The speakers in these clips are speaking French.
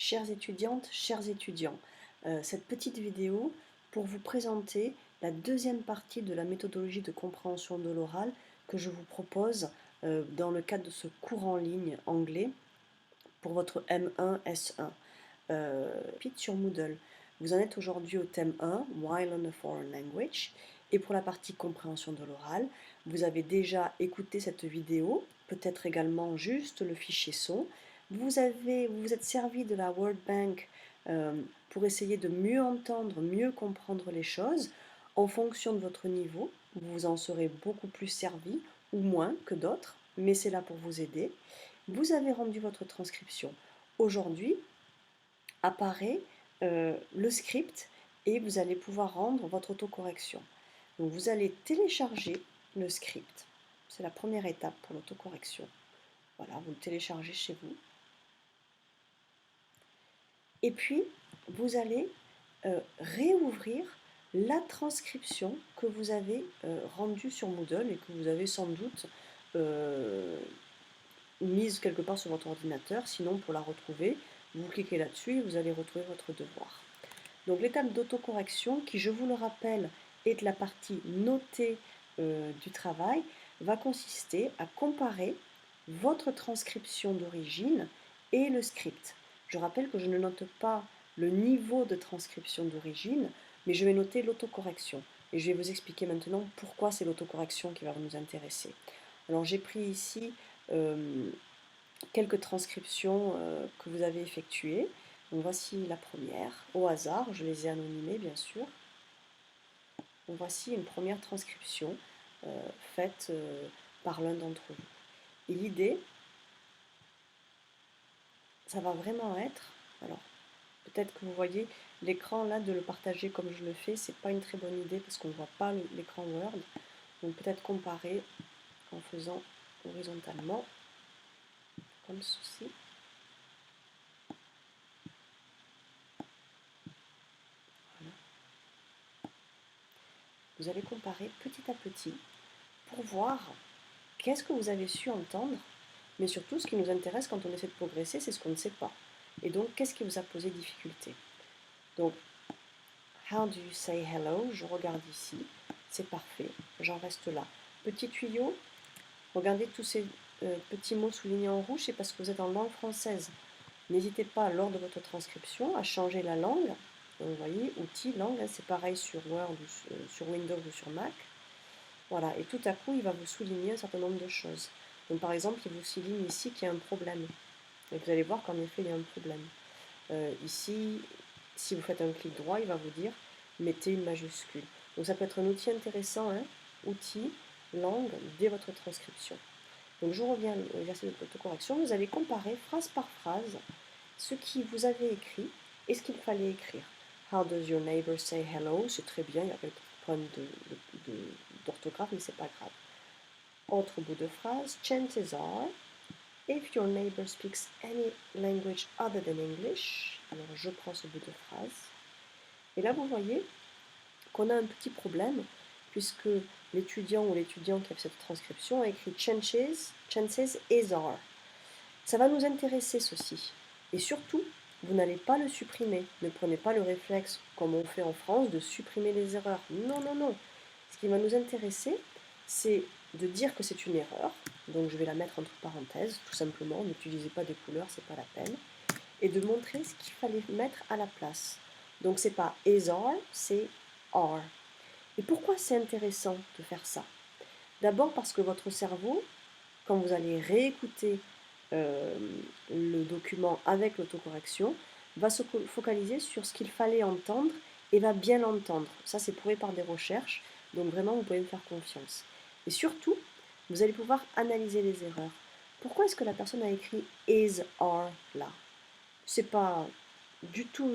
Chères étudiantes, chers étudiants, cette petite vidéo pour vous présenter la deuxième partie de la méthodologie de compréhension de l'oral que je vous propose dans le cadre de ce cours en ligne anglais pour votre M1 S1. Sur Moodle. Vous en êtes aujourd'hui au thème 1, Why Learn a Foreign Language. Et pour la partie compréhension de l'oral, vous avez déjà écouté cette vidéo, peut-être également juste le fichier son. Vous vous êtes servi de la Word Bank pour essayer de mieux entendre, mieux comprendre les choses. En fonction de votre niveau, vous en serez beaucoup plus servi ou moins que d'autres, mais c'est là pour vous aider. Vous avez rendu votre transcription. Aujourd'hui, apparaît le script et vous allez pouvoir rendre votre autocorrection. Donc vous allez télécharger le script. C'est la première étape pour l'autocorrection. Voilà, vous le téléchargez chez vous. Et puis, vous allez réouvrir la transcription que vous avez rendue sur Moodle et que vous avez sans doute mise quelque part sur votre ordinateur. Sinon, pour la retrouver, vous cliquez là-dessus et vous allez retrouver votre devoir. Donc l'étape d'autocorrection, qui je vous le rappelle est la partie notée du travail, va consister à comparer votre transcription d'origine et le script. Je rappelle que je ne note pas le niveau de transcription d'origine, mais je vais noter l'autocorrection. Et je vais vous expliquer maintenant pourquoi c'est l'autocorrection qui va nous intéresser. Alors j'ai pris ici quelques transcriptions que vous avez effectuées. Donc voici la première, au hasard, je les ai anonymées bien sûr. Donc voici une première transcription faite par l'un d'entre vous. Et l'idée, ça va vraiment être, alors peut-être que vous voyez l'écran là, de le partager comme je le fais, c'est pas une très bonne idée parce qu'on ne voit pas l'écran Word. Donc peut-être comparer en faisant horizontalement, comme ceci. Voilà. Vous allez comparer petit à petit pour voir qu'est-ce que vous avez su entendre, mais surtout ce qui nous intéresse quand on essaie de progresser, c'est ce qu'on ne sait pas. Et donc, qu'est-ce qui vous a posé difficulté? Donc, how do you say hello? Je regarde ici, c'est parfait, j'en reste là. Petit tuyau, regardez tous ces petits mots soulignés en rouge, c'est parce que vous êtes en langue française. N'hésitez pas, lors de votre transcription, à changer la langue. Donc, vous voyez, outils, langue, c'est pareil sur Word, sur Windows ou sur Mac. Voilà, et tout à coup, il va vous souligner un certain nombre de choses. Donc, par exemple, il vous souligne ici qu'il y a un problème. Et vous allez voir qu'en effet, il y a un problème. Ici, si vous faites un clic droit, il va vous dire mettez une majuscule. Donc, ça peut être un outil intéressant, hein, outil, langue, dès votre transcription. Donc, je reviens à l'exercice de autocorrection. Vous allez comparer phrase par phrase ce qui vous avait écrit et ce qu'il fallait écrire. How does your neighbor say hello? C'est très bien, il y a quelques problèmes d'orthographe, mais c'est pas grave. Autre bout de phrase, chances are, if your neighbor speaks any language other than English. Alors je prends ce bout de phrase. Et là vous voyez qu'on a un petit problème puisque l'étudiant ou l'étudiante qui a fait cette transcription a écrit chances is are. Ça va nous intéresser ceci. Et surtout, vous n'allez pas le supprimer. Ne prenez pas le réflexe, comme on fait en France, de supprimer les erreurs. Non, non, non. Ce qui va nous intéresser, c'est de dire que c'est une erreur. Donc je vais la mettre entre parenthèses, tout simplement. N'utilisez pas des couleurs, c'est pas la peine. Et de montrer ce qu'il fallait mettre à la place. Donc c'est pas is are, c'est are. Et pourquoi c'est intéressant de faire ça? D'abord parce que votre cerveau, quand vous allez réécouter le document avec l'autocorrection, va se focaliser sur ce qu'il fallait entendre et va bien l'entendre. Ça, c'est prouvé par des recherches, donc vraiment, vous pouvez me faire confiance. Et surtout, vous allez pouvoir analyser les erreurs. Pourquoi est-ce que la personne a écrit is, are là? C'est pas du tout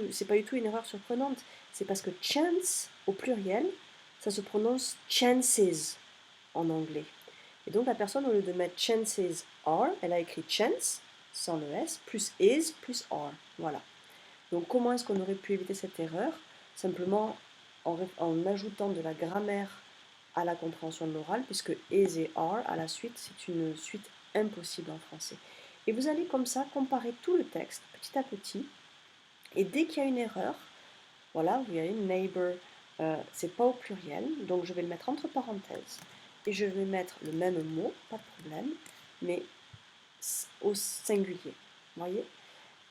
une erreur surprenante. C'est parce que chance, au pluriel, ça se prononce chances en anglais. Et donc la personne, au lieu de mettre chances are, elle a écrit chance, sans le S, plus is, plus are. Voilà. Donc comment est-ce qu'on aurait pu éviter cette erreur? Simplement en ajoutant de la grammaire à la compréhension de l'oral, puisque is et are, à la suite, c'est une suite impossible en français. Et vous allez comme ça comparer tout le texte, petit à petit, Et dès qu'il y a une erreur, voilà, vous voyez, neighbor, c'est pas au pluriel, donc je vais le mettre entre parenthèses. Et je vais mettre le même mot, pas de problème, mais au singulier. Vous voyez?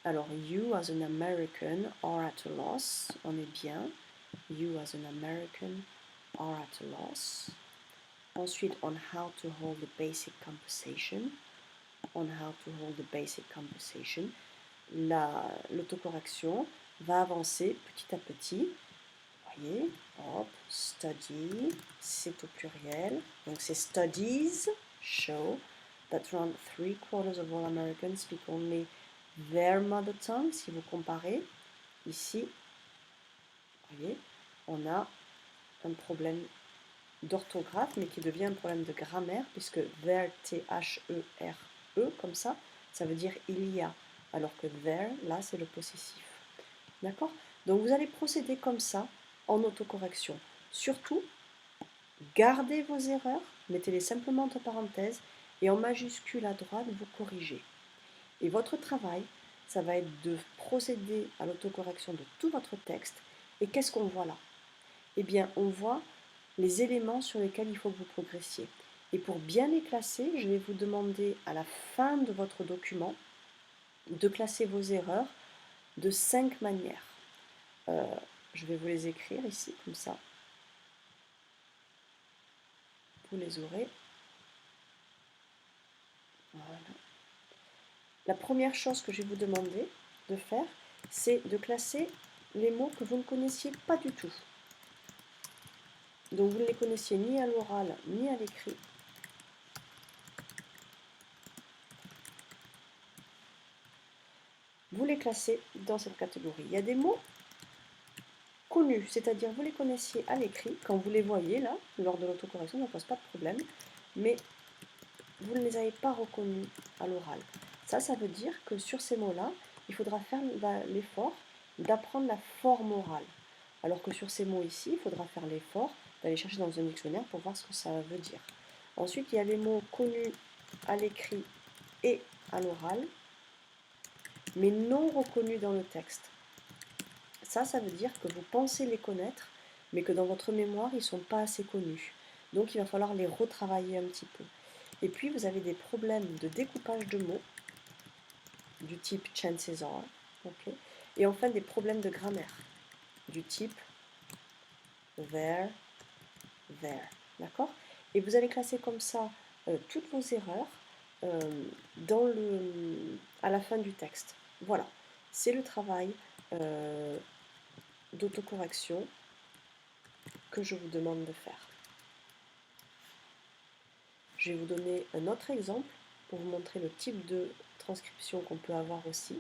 Alors, you as an American are at a loss, on est bien. You as an American are at a loss. Ensuite, on how to hold the basic conversation. On how to hold the basic conversation. L'autocorrection va avancer petit à petit. Voyez, hop, study, c'est au pluriel. Donc c'est studies show that around 3/4 of all Americans speak only their mother tongue. Si vous comparez, ici, voyez, on a un problème d'orthographe, mais qui devient un problème de grammaire, puisque there, T-H-E-R-E, comme ça veut dire il y a, alors que there, là, c'est le possessif. D'accord? Donc vous allez procéder comme ça en autocorrection. Surtout, gardez vos erreurs, mettez-les simplement entre parenthèses, et en majuscule à droite, vous corrigez. Et votre travail, ça va être de procéder à l'autocorrection de tout votre texte. Et qu'est-ce qu'on voit là? Eh bien, on voit les éléments sur lesquels il faut que vous progressiez. Et pour bien les classer, je vais vous demander à la fin de votre document de classer vos erreurs de 5 manières. Je vais vous les écrire ici, comme ça. Vous les aurez. Voilà. La première chose que je vais vous demander de faire, c'est de classer les mots que vous ne connaissiez pas du tout. Donc vous ne les connaissiez ni à l'oral ni à l'écrit. Vous les classez dans cette catégorie. Il y a des mots connus, c'est-à-dire vous les connaissiez à l'écrit, quand vous les voyez là, lors de l'autocorrection, ça ne pose pas de problème, mais vous ne les avez pas reconnus à l'oral. Ça veut dire que sur ces mots-là, il faudra faire l'effort d'apprendre la forme orale. Alors que sur ces mots ici, il faudra faire l'effort d'aller chercher dans un dictionnaire pour voir ce que ça veut dire. Ensuite, il y a les mots connus à l'écrit et à l'oral, mais non reconnus dans le texte. Ça veut dire que vous pensez les connaître, mais que dans votre mémoire, ils ne sont pas assez connus. Donc il va falloir les retravailler un petit peu. Et puis vous avez des problèmes de découpage de mots, du type chances are, okay. Et enfin des problèmes de grammaire, du type there, d'accord? Et vous allez classer comme ça toutes vos erreurs à la fin du texte. Voilà, c'est le travail d'autocorrection que je vous demande de faire. Je vais vous donner un autre exemple pour vous montrer le type de transcription qu'on peut avoir aussi.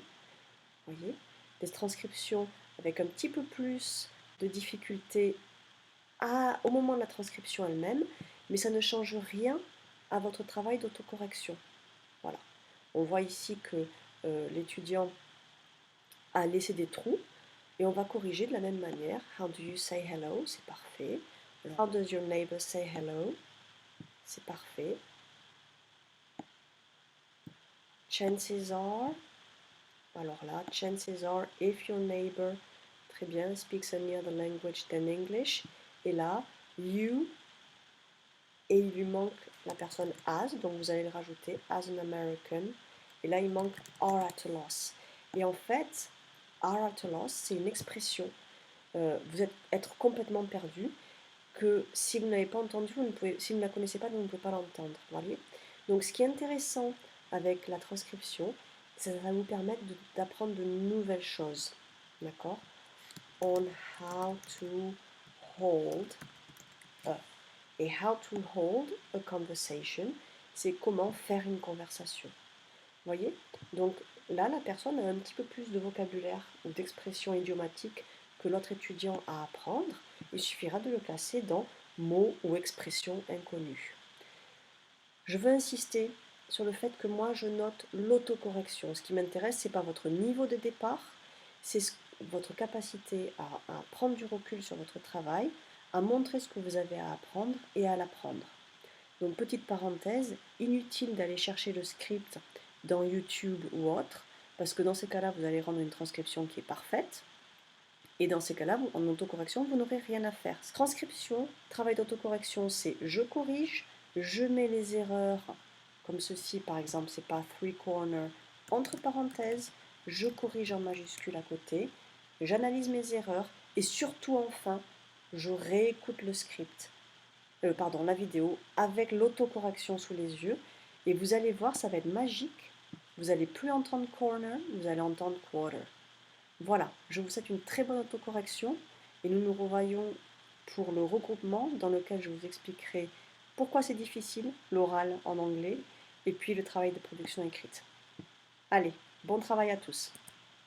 Vous voyez, des transcriptions avec un petit peu plus de difficulté au moment de la transcription elle-même, mais ça ne change rien à votre travail d'autocorrection. Voilà. On voit ici que l'étudiant a laissé des trous et on va corriger de la même manière. How do you say hello? C'est parfait. Alors, how does your neighbor say hello? C'est parfait. Chances are, alors là, chances are, if your neighbor, très bien, speaks any other language than English, et là, you, et il lui manque la personne as, donc vous allez le rajouter, as an American, et là il manque are at a loss. Et en fait, are at a loss, c'est une expression, vous être complètement perdu, que si vous n'avez pas entendu, si vous ne la connaissez pas, vous ne pouvez pas l'entendre. Voyez. Donc ce qui est intéressant avec la transcription, ça va vous permettre d'apprendre de nouvelles choses. D'accord? On how to hold et how to hold a conversation, c'est comment faire une conversation. Voyez? Donc là, la personne a un petit peu plus de vocabulaire ou d'expression idiomatique que l'autre étudiant à apprendre. Il suffira de le classer dans mots ou expressions inconnues. Je veux insister sur le fait que moi je note l'autocorrection. Ce qui m'intéresse, ce n'est pas votre niveau de départ, c'est votre capacité à prendre du recul sur votre travail, à montrer ce que vous avez à apprendre et à l'apprendre. Donc petite parenthèse, inutile d'aller chercher le script dans YouTube ou autre. parce que dans ces cas-là, vous allez rendre une transcription qui est parfaite, et dans ces cas-là, en autocorrection, vous n'aurez rien à faire. Transcription, travail d'autocorrection, c'est je corrige, je mets les erreurs, comme ceci par exemple, c'est pas three corner, entre parenthèses, je corrige en majuscule à côté, j'analyse mes erreurs, et surtout enfin, je réécoute le script, la vidéo, avec l'autocorrection sous les yeux, et vous allez voir, ça va être magique. Vous n'allez plus entendre corner, vous allez entendre quarter. Voilà, je vous souhaite une très bonne autocorrection et nous nous revoyons pour le regroupement dans lequel je vous expliquerai pourquoi c'est difficile, l'oral en anglais, et puis le travail de production écrite. Allez, bon travail à tous.